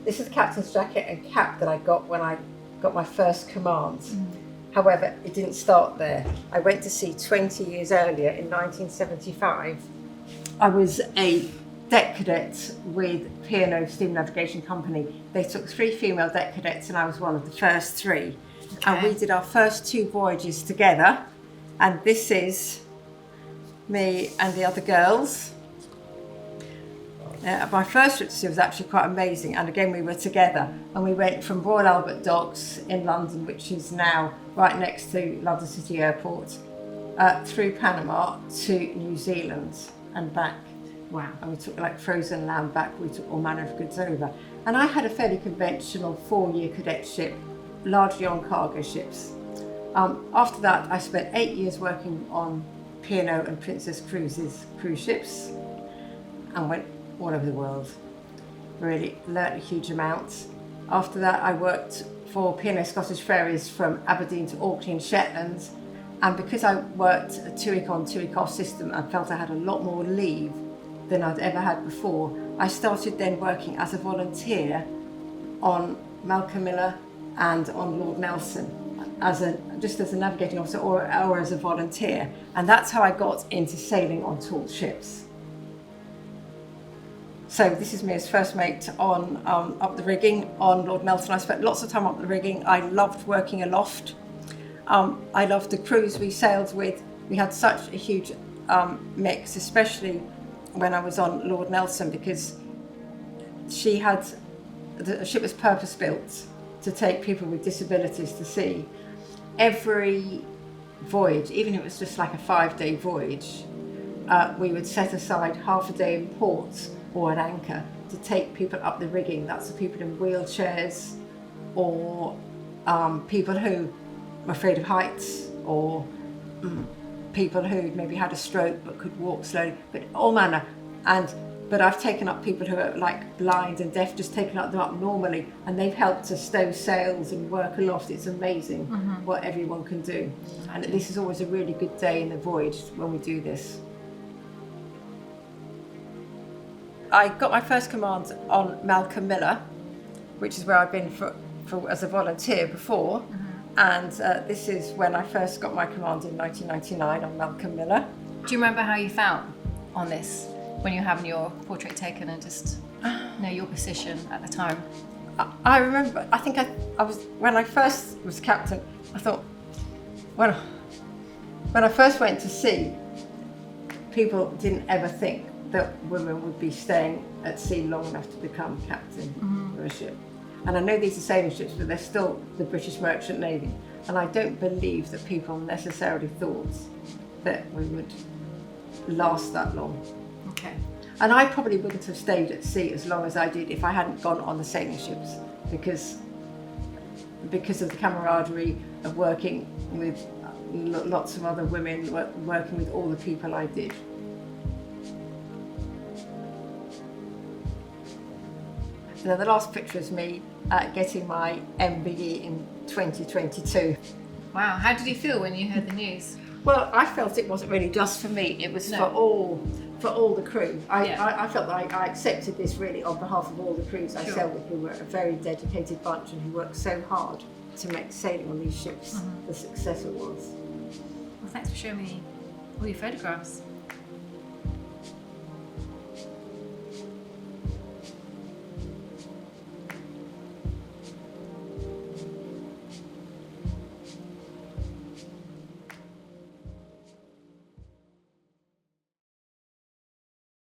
This is the captain's jacket and cap that I got when I got my first command. However, it didn't start there. I went to sea 20 years earlier in 1975. I was a deck cadet with P&O Steam Navigation Company. They took 3 female deck cadets and I was one of the first 3. Okay. And we did our first 2 voyages together. And this is me and the other girls. My first trip to sea was actually quite amazing, and again we were together, and we went from Royal Albert Docks in London, which is now right next to London City Airport, through Panama to New Zealand and back. Wow. And we took like frozen lamb back, we took all manner of goods over. And I had a fairly conventional 4-year cadetship, largely on cargo ships. After that I spent 8 years working on P&O and Princess Cruises cruise ships and went all over the world. Really learnt a huge amount. After that I worked for P&O Scottish Ferries from Aberdeen to Orkney and Shetland, and because I worked a 2-week on 2-week off system and felt I had a lot more leave than I'd ever had before, I started then working as a volunteer on Malcolm Miller and on Lord Nelson just as a navigating officer or as a volunteer, and that's how I got into sailing on tall ships. So this is me as first mate on up the rigging on Lord Nelson. I spent lots of time up the rigging. I loved working aloft. I loved the crews we sailed with. We had such a huge mix, especially when I was on Lord Nelson, because the ship was purpose built to take people with disabilities to sea. Every voyage, even if it was just like a 5-day voyage, we would set aside half a day in port or an anchor to take people up the rigging. That's the people in wheelchairs, or people who were afraid of heights, or people who maybe had a stroke but could walk slowly, but all manner. But I've taken up people who are like blind and deaf, just taken them up normally, and they've helped to stow sails and work aloft. It's amazing what everyone can do. And this is always a really good day in the voyage when we do this. I got my first command on Malcolm Miller, which is where I've been for as a volunteer before. And this is when I first got my command in 1999 on Malcolm Miller. Do you remember how you felt on this when you were having your portrait taken and just know your position at the time? I remember, I think I was, when I first was captain, I thought, when I first went to sea, people didn't ever think that women would be staying at sea long enough to become captain of a ship. And I know these are sailing ships, but they're still the British Merchant Navy. And I don't believe that people necessarily thought that we would last that long. Okay. And I probably wouldn't have stayed at sea as long as I did if I hadn't gone on the sailing ships, because of the camaraderie of working with lots of other women, working with all the people I did. And then the last picture is me getting my MBE in 2022. Wow, how did you feel when you heard the news? Well, I felt it wasn't really just for me, it was for all the crew. I felt like I accepted this really on behalf of all the crews I sailed with, who were a very dedicated bunch and who worked so hard to make sailing on these ships the success it was. Well, thanks for showing me all your photographs.